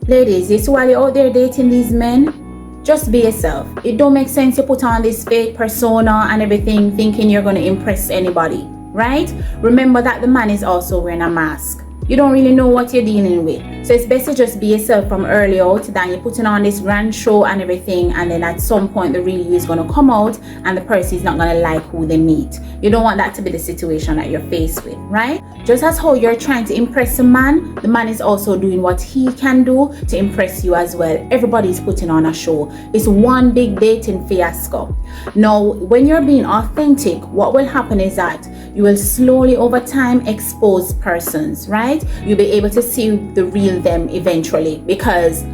Ladies, this while you're out there dating these men, just be yourself. It don't make sense to put on this fake persona and everything thinking you're going to impress anybody, right? Remember that the man is also wearing a mask. You don't really know what you're dealing with. So it's best to just be yourself from early out than you're putting on this grand show and everything, and then at some point the real you is going to come out and the person is not going to like who they meet. You don't want that to be the situation that you're faced with, right? Just as how you're trying to impress a man, the man is also doing what he can do to impress you as well. Everybody's putting on a show. It's one big dating fiasco. Now, when you're being authentic, what will happen is that you will slowly over time expose persons, right? You'll be able to see the real them eventually, because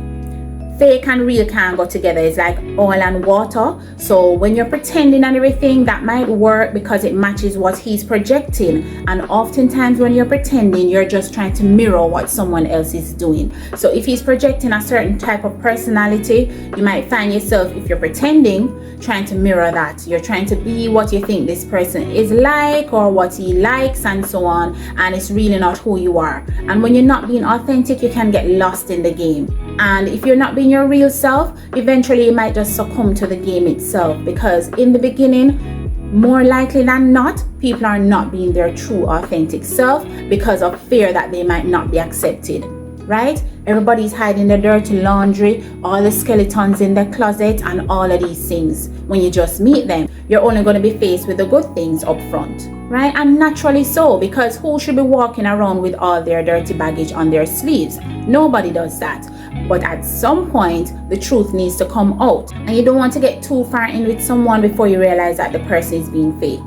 fake and real can't go together. It's like oil and water. So when you're pretending and everything, that might work because it matches what he's projecting. And oftentimes when you're pretending, you're just trying to mirror what someone else is doing. So if he's projecting a certain type of personality, you might find yourself, if you're pretending, trying to mirror that. You're trying to be what you think this person is like or what he likes and so on. And it's really not who you are. And when you're not being authentic, you can get lost in the game. And if you're not being your real self, eventually you might just succumb to the game itself, because in the beginning, more likely than not, people are not being their true authentic self because of fear that they might not be accepted, right? Everybody's hiding their dirty laundry, all the skeletons in their closet and all of these things. When you just meet them, you're only going to be faced with the good things up front, right? And naturally so, because who should be walking around with all their dirty baggage on their sleeves? Nobody does that. But at some point, the truth needs to come out. And you don't want to get too far in with someone before you realize that the person is being fake,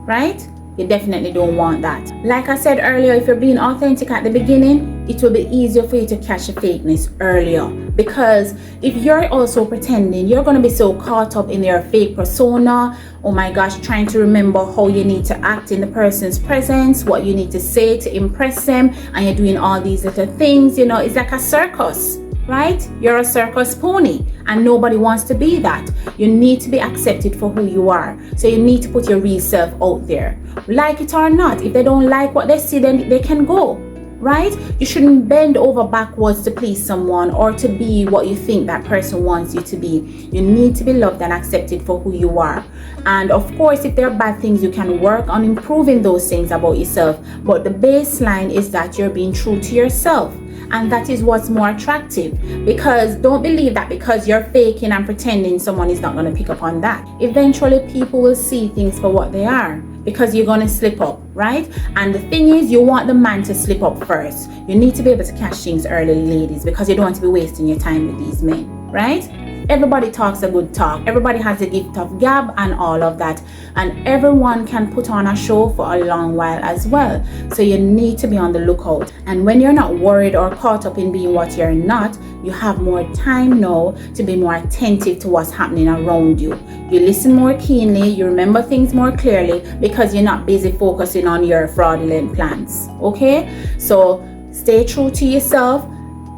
right? You definitely don't want that. Like I said earlier, if you're being authentic at the beginning, it will be easier for you to catch the fakeness earlier. Because if you're also pretending, you're going to be so caught up in your fake persona. Oh my gosh, trying to remember how you need to act in the person's presence, what you need to say to impress them. And you're doing all these little things, it's like a circus. Right? You're a circus pony and nobody wants to be that. You need to be accepted for who you are. So you need to put your real self out there. Like it or not, if they don't like what they see, then they can go. Right? You shouldn't bend over backwards to please someone or to be what you think that person wants you to be. You need to be loved and accepted for who you are. And of course, if there are bad things, you can work on improving those things about yourself. But the baseline is that you're being true to yourself. And that is what's more attractive, because don't believe that because you're faking and pretending someone is not going to pick up on that. Eventually people will see things for what they are, because you're going to slip up, right? And the thing is, you want the man to slip up first. You need to be able to catch things early, ladies, because you don't want to be wasting your time with these men, right? Everybody talks a good talk. Everybody has the gift of gab and all of that. And everyone can put on a show for a long while as well. So you need to be on the lookout. And when you're not worried or caught up in being what you're not, you have more time now to be more attentive to what's happening around you. You listen more keenly, you remember things more clearly, because you're not busy focusing on your fraudulent plans. Okay? So stay true to yourself.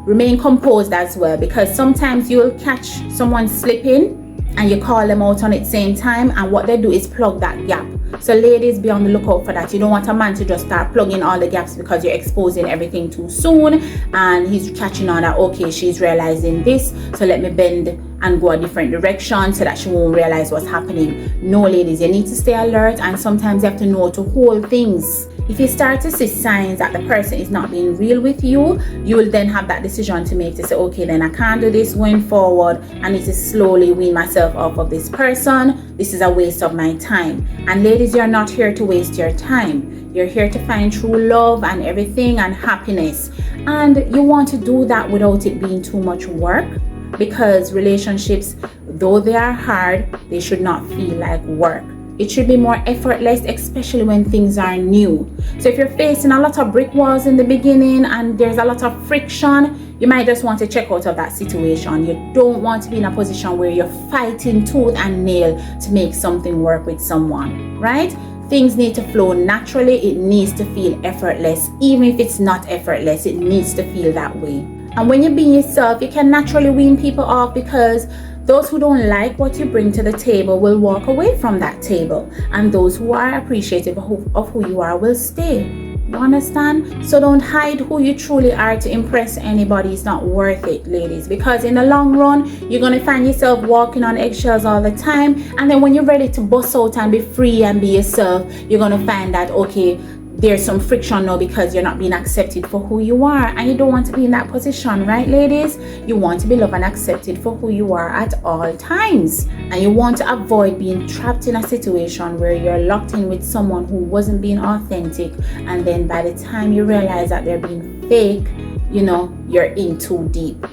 Remain composed as well, because sometimes you'll catch someone slipping and you call them out on it same time, and what they do is plug that gap. So ladies, be on the lookout for that. You don't want a man to just start plugging all the gaps because you're exposing everything too soon and he's catching on that, okay, she's realizing this, so let me bend and go a different direction so that she won't realize what's happening. No, ladies, you need to stay alert, and sometimes you have to know to hold things. If you start to see signs that the person is not being real with you, you will then have that decision to make to say, okay, then I can't do this going forward. I need to slowly wean myself off of this person. This is a waste of my time. And ladies, you're not here to waste your time. You're here to find true love and everything and happiness. And you want to do that without it being too much work, because relationships, though they are hard, they should not feel like work. It should be more effortless, especially when things are new. So if you're facing a lot of brick walls in the beginning and there's a lot of friction, you might just want to check out of that situation. You don't want to be in a position where you're fighting tooth and nail to make something work with someone, right? Things need to flow naturally. It needs to feel effortless. Even if it's not effortless, it needs to feel that way. And when you be yourself, you can naturally wean people off, because those who don't like what you bring to the table will walk away from that table, and those who are appreciative of who you are will stay. You understand? So don't hide who you truly are to impress anybody. It's not worth it, ladies, because in the long run you're going to find yourself walking on eggshells all the time, and then when you're ready to bust out and be free and be yourself, you're going to find that okay, there's some friction now because you're not being accepted for who you are, and you don't want to be in that position, right, ladies? You want to be loved and accepted for who you are at all times, and you want to avoid being trapped in a situation where you're locked in with someone who wasn't being authentic, and then by the time you realize that they're being fake, you know, you're in too deep.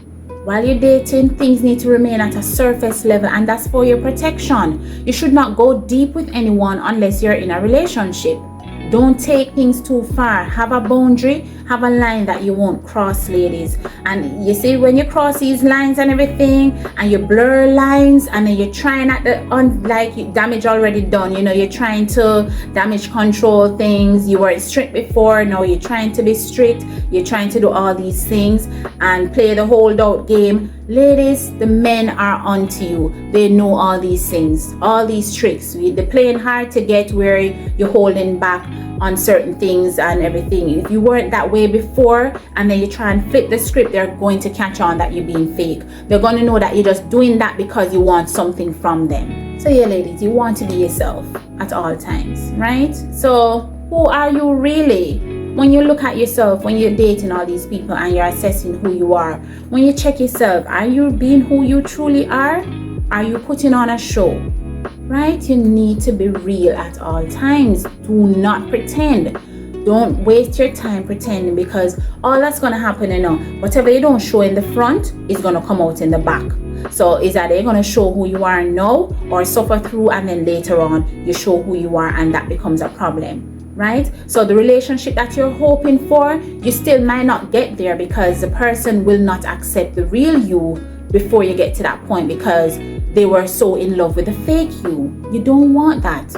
While you're dating, things need to remain at a surface level, and that's for your protection. You should not go deep with anyone unless you're in a relationship. Don't take things too far. Have a boundary, have a line that you won't cross, ladies. And you see, when you cross these lines and everything, and you blur lines, and then you're trying at the like damage already done, you know, you're trying to damage control things. You were strict before, now you're trying to be strict. You're trying to do all these things and play the hold out game. Ladies, the men are onto you. They know all these things, all these tricks. They're playing hard to get where you're holding back on certain things and everything. If you weren't that way before and then you try and flip the script, they're going to catch on that you're being fake. They're going to know that you're just doing that because you want something from them. So yeah, ladies, you want to be yourself at all times, right? So who are you really? When you look at yourself, when you're dating all these people and you're assessing who you are, when you check yourself, are you being who you truly are? Are you putting on a show? Right? You need to be real at all times. Do not pretend. Don't waste your time pretending, because all that's going to happen, you know, whatever you don't show in the front is going to come out in the back. So is that they're going to show who you are now, or suffer through and then later on you show who you are, and that becomes a problem. Right? So the relationship that you're hoping for, you still might not get there, because the person will not accept the real you before you get to that point, because they were so in love with the fake you. You don't want that.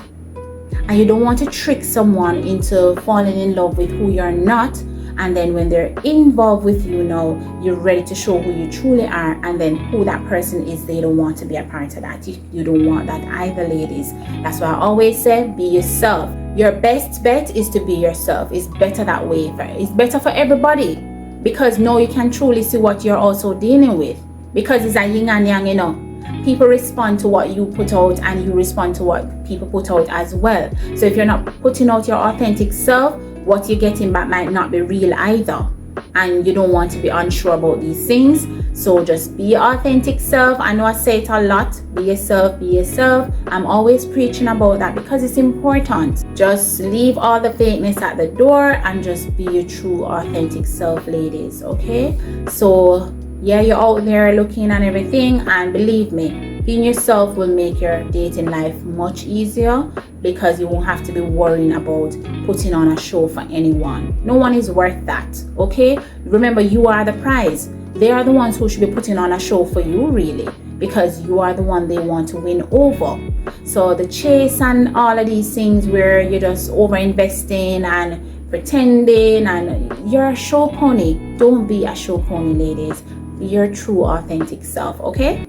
And you don't want to trick someone into falling in love with who you're not, and then when they're involved with you now, you're ready to show who you truly are, and then who that person is, they don't want to be a part of that. You don't want that either, ladies. That's why I always say, be yourself. Your best bet is to be yourself. It's better that way. It's better for everybody, because now you can truly see what you're also dealing with, because it's a yin and yang, you know. People respond to what you put out, and you respond to what people put out as well. So if you're not putting out your authentic self, what you're getting back might not be real either, and you don't want to be unsure about these things. So just be your authentic self. I know I say it a lot, be yourself, be yourself. I'm always preaching about that because it's important. Just leave all the fakeness at the door and just be your true authentic self, ladies. Okay, so yeah, you're out there looking and everything, and believe me, being yourself will make your dating life much easier, because you won't have to be worrying about putting on a show for anyone. No one is worth that. Okay, remember, you are the prize. They are the ones who should be putting on a show for you, really, because you are the one they want to win over. So the chase and all of these things where you're just over investing and pretending and you're a show pony, don't be a show pony, ladies. Be your true authentic self. Okay.